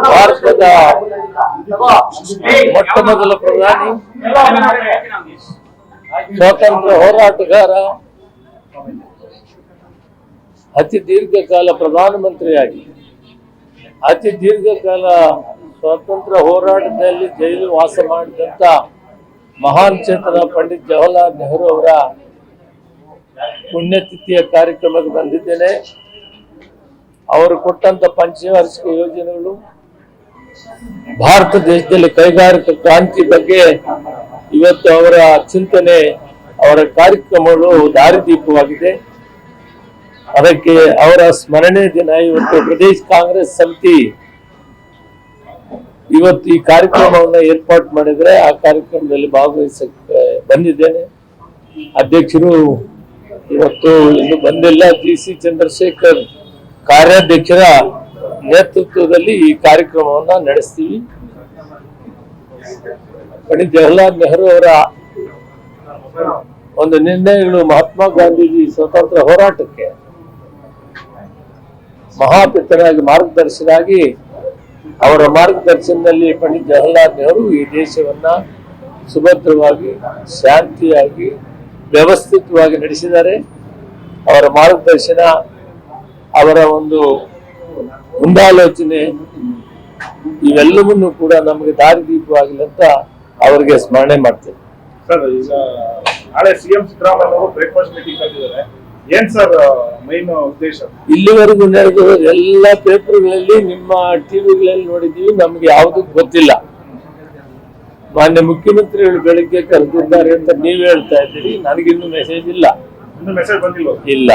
ಭಾರತದ ಮೊಟ್ಟ ಮೊದಲ ಪ್ರಧಾನಿ, ಸ್ವಾತಂತ್ರ್ಯ ಹೋರಾಟಗಾರ, ಅತಿ ದೀರ್ಘಕಾಲ ಪ್ರಧಾನಮಂತ್ರಿಯಾಗಿ ಅತಿ ದೀರ್ಘಕಾಲ ಸ್ವಾತಂತ್ರ್ಯ ಹೋರಾಟದಲ್ಲಿ ಜೈಲು ವಾಸ ಮಾಡಿದಂತ ಮಹಾನ್ ಚೇತನ ಪಂಡಿತ್ ಜವಾಹರ್ಲಾಲ್ ನೆಹರು ಅವರ ಪುಣ್ಯತಿಥಿಯ ಕಾರ್ಯಕ್ರಮಕ್ಕೆ ಬಂದಿದ್ದೇನೆ. ಅವರು ಕೊಟ್ಟಂತ ಪಂಚವಾರ್ಷಿಕ ಯೋಜನೆಗಳು, ಭಾರತ ದೇಶದಲ್ಲಿ ಕೈಗಾರಿಕಾ ಕ್ರಾಂತಿ ಬಗ್ಗೆ ಇವತ್ತು ಅವರ ಚಿಂತನೆ, ಅವರ ಕಾರ್ಯಕ್ರಮಗಳು ದಾರಿದೀಪವಾಗಿದೆ. ಅದಕ್ಕೆ ಅವರ ಸ್ಮರಣೆ ದಿನ ಇವತ್ತು ಪ್ರದೇಶ ಕಾಂಗ್ರೆಸ್ ಸಮಿತಿ ಇವತ್ತು ಈ ಕಾರ್ಯಕ್ರಮವನ್ನು ಏರ್ಪಾಡು ಮಾಡಿದ್ರೆ ಆ ಕಾರ್ಯಕ್ರಮದಲ್ಲಿ ಭಾಗವಹಿಸಕ್ಕೆ ಬಂದಿದ್ದೇನೆ. ಅಧ್ಯಕ್ಷರು ಇವತ್ತು ಇನ್ನು ಬಂದಿಲ್ಲ. ಸಿ ಚಂದ್ರಶೇಖರ್ ಕಾರ್ಯಾಧ್ಯಕ್ಷರ ನೇತೃತ್ವದಲ್ಲಿ ಈ ಕಾರ್ಯಕ್ರಮವನ್ನ ನಡೆಸ್ತೀವಿ. ಪಂಡಿತ್ ಜವಾಹರ್ಲಾಲ್ ನೆಹರು ಅವರ ಒಂದು ನಿರ್ಣಯಗಳು ಮಹಾತ್ಮ ಗಾಂಧೀಜಿ ಸ್ವಾತಂತ್ರ್ಯ ಹೋರಾಟಕ್ಕೆ ಮಹಾಪಿತರಾಗಿ ಮಾರ್ಗದರ್ಶನಾಗಿ ಅವರ ಮಾರ್ಗದರ್ಶನದಲ್ಲಿ ಪಂಡಿತ್ ಜವಾಹರ್ಲಾಲ್ ನೆಹರು ಈ ದೇಶವನ್ನ ಸುಭದ್ರವಾಗಿ, ಶಾಂತಿಯಾಗಿ, ವ್ಯವಸ್ಥಿತವಾಗಿ ನಡೆಸಿದ್ದಾರೆ. ಅವರ ಮಾರ್ಗದರ್ಶನ, ಅವರ ಒಂದು ಮುಂದಾಲೋಚನೆ ಇವೆಲ್ಲವನ್ನೂ ಕೂಡ ನಮಗೆ ದಾರಿದೀಪವಾಗಲಿ ಅಂತ ಅವರಿಗೆ ಸ್ಮರಣೆ ಮಾಡ್ತೇವೆ. ಸರ್, ಈಗ ನಾಳೆ ಸಿಎಂ ಸಿದ್ದರಾಮಯ್ಯ ಅವರು ಬ್ರೇಕ್ಫಾಸ್ಟ್ ಮೀಟಿಂಗ್ ಕರೆದಿದ್ದಾರೆ. ಏನ್ ಸರ್ ಮೈನ್ ಉದ್ದೇಶ? ಇಲ್ಲಿವರೆಗೂ ನಡೆದ ಎಲ್ಲ ಪೇಪರ್ಗಳಲ್ಲಿ, ನಿಮ್ಮ ಟಿವಿಗಳಲ್ಲಿ ನೋಡಿದೀವಿ. ನಮ್ಗೆ ಯಾವುದೂ ಗೊತ್ತಿಲ್ಲ. ಮಾನ್ಯ ಮುಖ್ಯಮಂತ್ರಿಗಳು ಬೆಳಿಗ್ಗೆ ಕರೆದಿದ್ದಾರೆ ಅಂತ ನೀವ್ ಹೇಳ್ತಾ ಇದ್ದೀರಿ. ನನಗಿನ್ನೂ ಮೆಸೇಜ್ ಇಲ್ಲ. ಮೆಸೇಜ್ ಬಂದಿಲ್ಲ? ಇಲ್ಲ.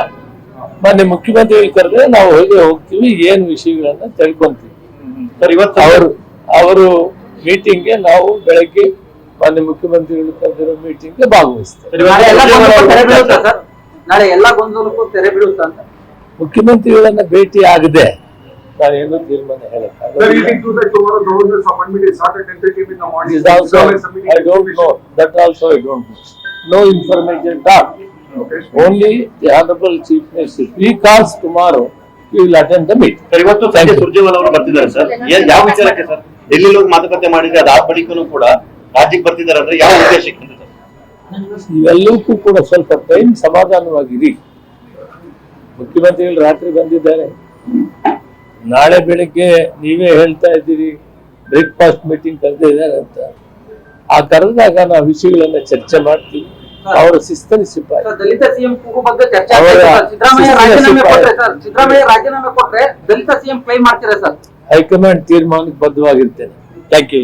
ಮಾನ್ಯ ಮುಖ್ಯಮಂತ್ರಿಗಳು ಕರೆದ್ರೆ ನಾವು ಹೋಗ್ತೀವಿ, ಏನ್ ವಿಷಯಗಳನ್ನ ತಿಳ್ಕೊಂತೀವಿ. ಸರ್, ಇವತ್ತು ಅವರು ಮೀಟಿಂಗ್ಗೆ ನಾವು ಬೆಳಗ್ಗೆ ಮಾನ್ಯ ಮುಖ್ಯಮಂತ್ರಿಗಳು ಕರೆದಿರೋ ಮೀಟಿಂಗ್ಗೆ ಭಾಗವಹಿಸ್ತೇವೆ. ನಾಳೆ ಎಲ್ಲ ಗೊಂದಲಕ್ಕೂ ತೆರೆ ಬೀಳುತ್ತಾ ಅಂತ ಮುಖ್ಯಮಂತ್ರಿಗಳನ್ನ ಭೇಟಿ ಆಗದೆ ನಾನೇನು ತೀರ್ಮಾನ ಹೇಳಕ್ಕಾಗಲ್ಲ. No information talk. Only the Honorable Chief Minister. We calls tomorrow. We will attend the meeting. Sir, ಇವತ್ತು ಸಂಜೆ ಸುರ್ಜೇವಾಲ ಅವರು ಬರ್ತಿದ್ದಾರೆ ಸರ್. ಯಾವ ವಿಚಾರಕ್ಕೆ ಸರ್? ಡೆಲ್ಲಿ ಹೋಗಿ ಮಾತುಕತೆ ಮಾಡಿದ್ರೆ ಅದಾದ ಬಳಿಕನೂ ಕೂಡ ರಾಜ್ಯಕ್ಕೆ ಬರ್ತಿದ್ದಾರೆ ಅಂದ್ರೆ ಯಾವ ಉದ್ದೇಶಕ್ಕೆ? ಇವೆಲ್ಲಕ್ಕೂ ಕೂಡ ಸ್ವಲ್ಪ ಟೈಮ್ ಸಮಾಧಾನವಾಗಿರಿ. ಮುಖ್ಯಮಂತ್ರಿಗಳು ರಾತ್ರಿ ಬಂದಿದ್ದಾರೆ. ನಾಳೆ ಬೆಳಿಗ್ಗೆ ನೀವೇ ಹೇಳ್ತಾ ಇದ್ದೀರಿ ಬ್ರೇಕ್ಫಾಸ್ಟ್ ಮೀಟಿಂಗ್ ಕರೆದಿದ್ದಾರೆ ಅಂತ. ಆ ಕರೆದಾಗ ನಾವು ವಿಷಯಗಳನ್ನ ಚರ್ಚೆ ಮಾಡ್ತೀವಿ. ಅವರ ಶಿಸ್ತನಿ ಸಿಪಾಯಿ. ದಲಿತ ಸಿಎಂ ಕೂಗು ಬಗ್ಗೆ ಚರ್ಚೆ ಸಿದ್ದರಾಮಯ್ಯ ರಾಜೀನಾಮೆ ಕೊಟ್ರೆ ದಲಿತ ಸಿಎಂ ಕ್ಲೈಮ್ ಮಾಡ್ತೀರಾ ಸರ್? ಹೈಕಮಾಂಡ್ ತೀರ್ಮಾನಕ್ಕೆ ಬದ್ಧವಾಗಿರ್ತೇನೆ. Thank you.